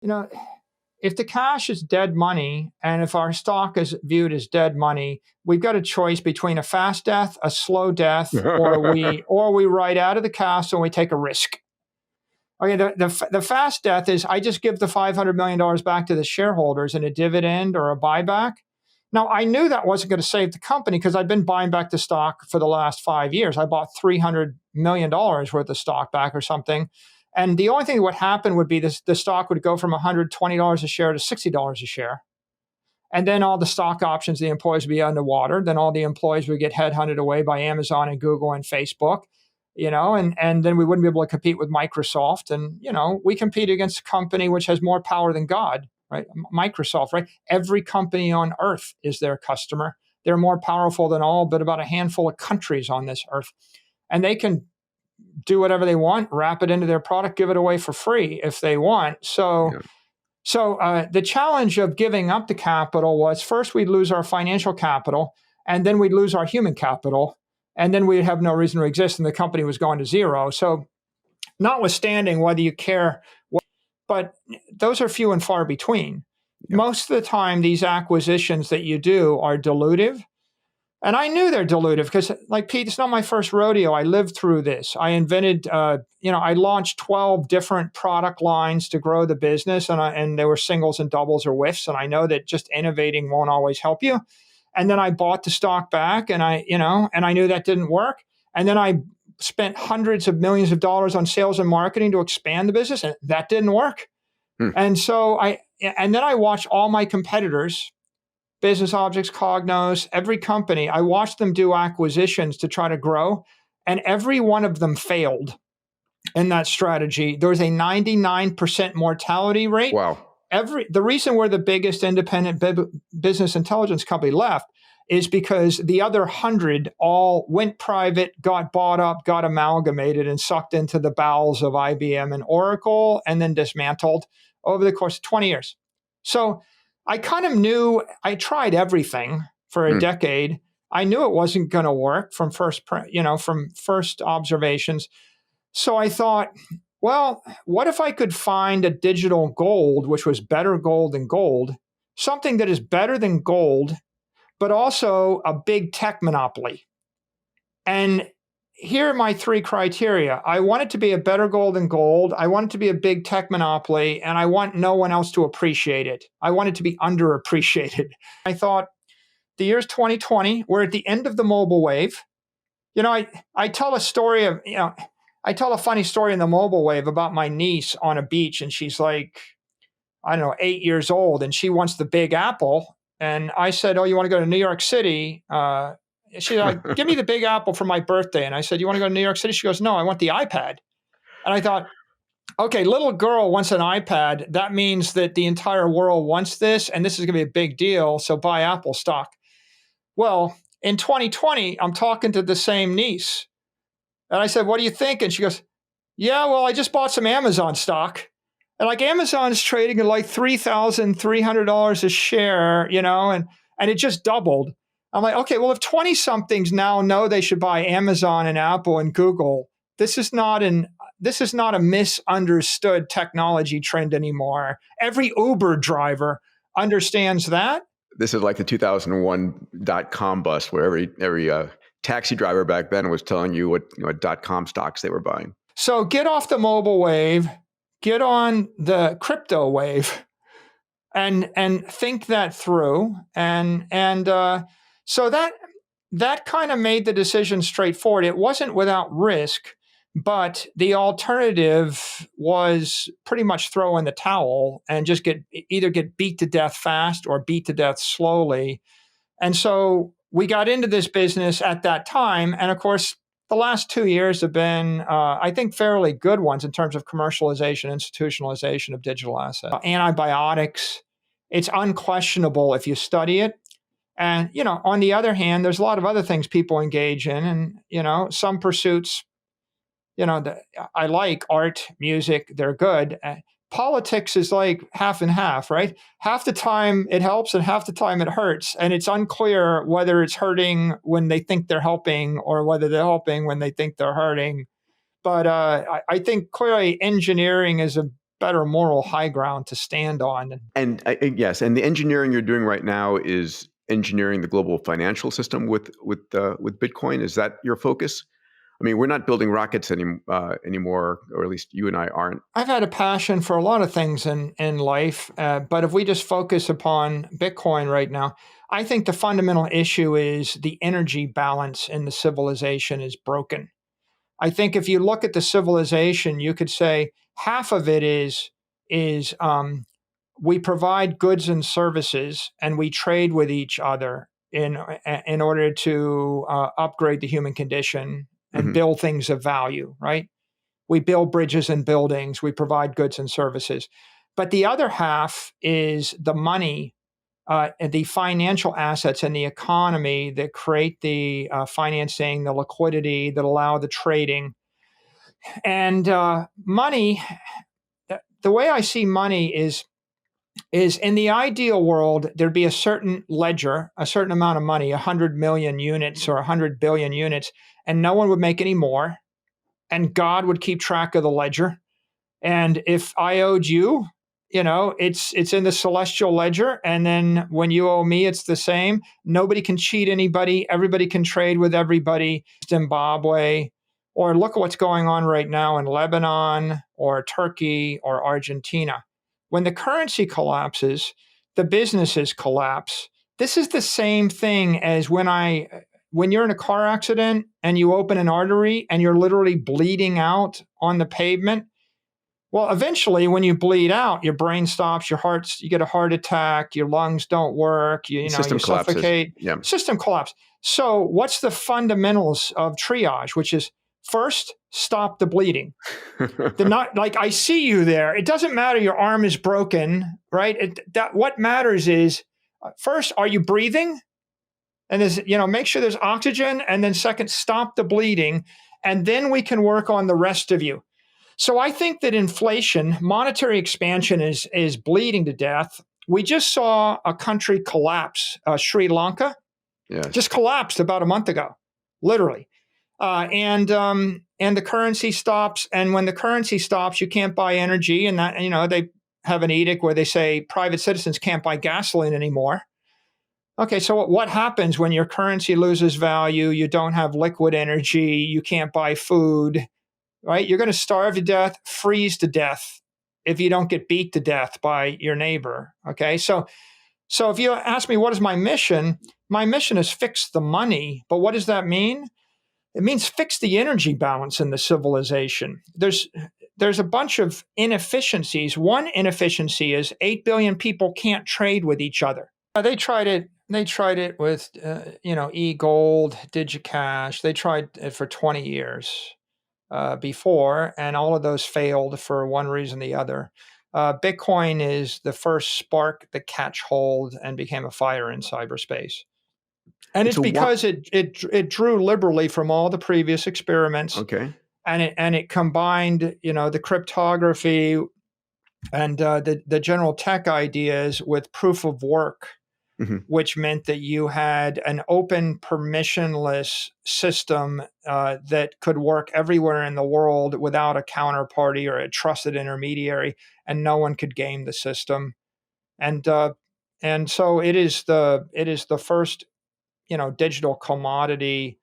You know, if the cash is dead money and if our stock is viewed as dead money, we've got a choice between a fast death, a slow death, or we ride out of the castle and we take a risk. Okay, the fast death is I just give the $500 million back to the shareholders in a dividend or a buyback. Now, I knew that wasn't going to save the company because I'd been buying back the stock for the last 5 years. I bought $300 million worth of stock back or something. And the only thing that would happen would be the stock would go from $120 a share to $60 a share. And then all the stock options, the employees would be underwater. Then all the employees would get headhunted away by Amazon and Google and Facebook, and then we wouldn't be able to compete with Microsoft. And, we compete against a company which has more power than God, right? Microsoft, right? Every company on earth is their customer. They're more powerful than all but about a handful of countries on this earth. And they can do whatever they want, wrap it into their product, give it away for free if they want. So the challenge of giving up the capital was first we'd lose our financial capital, and then we'd lose our human capital, and then we'd have no reason to exist, and the company was going to zero. So notwithstanding whether you care, but those are few and far between. Yep. Most of the time, these acquisitions that you do are dilutive. And I knew they're dilutive because, like, Pete, it's not my first rodeo. I lived through this. I invented, I launched 12 different product lines to grow the business, and there were singles and doubles or whiffs. And I know that just innovating won't always help you. And then I bought the stock back, and I knew that didn't work. And then I spent hundreds of millions of dollars on sales and marketing to expand the business, and that didn't work. And so then I watched all my competitors, Business Objects, Cognos, every company, I watched them do acquisitions to try to grow, and every one of them failed in that strategy. There was a 99% mortality rate. Wow. The reason we're the biggest independent business intelligence company left is because the other 100 all went private, got bought up, got amalgamated, and sucked into the bowels of IBM and Oracle, and then dismantled over the course of 20 years. So I kind of knew, I tried everything for a decade. I knew it wasn't going to work from first observations. So I thought, well, what if I could find a digital gold, which was better gold than gold, something that is better than gold, but also a big tech monopoly? And here are my 3 criteria. I want it to be a better gold than gold. I want it to be a big tech monopoly, and I want no one else to appreciate it. I want it to be underappreciated. I thought, the year's 2020. We're at the end of the mobile wave. I tell a story of, I tell a funny story in the mobile wave about my niece on a beach, and she's like, 8 years old, and she wants the Big Apple. And I said, oh, you want to go to New York City? She's like, give me the Big Apple for my birthday. And I said, you want to go to New York City? She goes, no, I want the iPad. And I thought, okay, little girl wants an iPad. That means that the entire world wants this, and this is going to be a big deal. So buy Apple stock. Well, in 2020, I'm talking to the same niece. And I said, what do you think? And she goes, yeah, well, I just bought some Amazon stock. And like Amazon's trading at like $3,300 a share, and it just doubled. I'm like, okay, well, if 20-somethings now know they should buy Amazon and Apple and Google, this is not a misunderstood technology trend anymore. Every Uber driver understands that. This is like the 2001 .com bust, where every taxi driver back then was telling you what .com stocks they were buying. So get off the mobile wave, get on the crypto wave, and think that through. So that kind of made the decision straightforward. It wasn't without risk, but the alternative was pretty much throw in the towel and just either get beat to death fast or beat to death slowly. And so we got into this business at that time. And of course, the last 2 years have been, I think, fairly good ones in terms of commercialization, institutionalization of digital assets. Antibiotics, it's unquestionable if you study it. And, on the other hand, there's a lot of other things people engage in. And, some pursuits, I like art, music, they're good. Politics is like half and half, right? Half the time it helps and half the time it hurts. And it's unclear whether it's hurting when they think they're helping or whether they're helping when they think they're hurting. But I think clearly engineering is a better moral high ground to stand on. And yes, and the engineering you're doing right now is engineering the global financial system with Bitcoin. Is that your focus? I mean, we're not building rockets anymore, or at least you and I aren't. I've had a passion for a lot of things in life, but if we just focus upon Bitcoin right now, I think the fundamental issue is the energy balance in the civilization is broken. I think if you look at the civilization, you could say half of it is we provide goods and services, and we trade with each other in order to upgrade the human condition and build things of value, right? We build bridges and buildings, we provide goods and services. But the other half is the money, and the financial assets in the economy that create the financing, the liquidity that allow the trading. And money, the way I see money is in the ideal world, there'd be a certain ledger, a certain amount of money, 100 million units or 100 billion units, and no one would make any more. And God would keep track of the ledger. And if I owed you, it's in the celestial ledger. And then when you owe me, it's the same. Nobody can cheat anybody. Everybody can trade with everybody. Zimbabwe, or look at what's going on right now in Lebanon or Turkey or Argentina. When the currency collapses, the businesses collapse. This is the same thing as when you're in a car accident and you open an artery and you're literally bleeding out on the pavement. Well, eventually when you bleed out, your brain stops, you get a heart attack, your lungs don't work, you suffocate. Yeah. System collapse. So what's the fundamentals of triage, which is first, stop the bleeding. Like I see you there. It doesn't matter your arm is broken, right? What matters is first, are you breathing? And make sure there's oxygen. And then second, stop the bleeding. And then we can work on the rest of you. So I think that inflation, monetary expansion is bleeding to death. We just saw a country collapse, Sri Lanka, just collapsed about a month ago, literally. And the currency stops. And when the currency stops, you can't buy energy. And that, they have an edict where they say private citizens can't buy gasoline anymore. Okay, so what happens when your currency loses value? You don't have liquid energy. You can't buy food, right? You're going to starve to death, freeze to death if you don't get beat to death by your neighbor. Okay, so if you ask me what is my mission is fix the money. But what does that mean? It means fix the energy balance in the civilization. There's a bunch of inefficiencies. One inefficiency is 8 billion people can't trade with each other. They tried it with, e-gold, DigiCash. They tried it for 20 years before, and all of those failed for one reason or the other. Bitcoin is the first spark that catch hold and became a fire in cyberspace. And it's because it drew liberally from all the previous experiments. Okay. And it combined, the cryptography and the general tech ideas with proof of work. Which meant that you had an open, permissionless system that could work everywhere in the world without a counterparty or a trusted intermediary, and no one could game the system. And so it is the first, digital commodity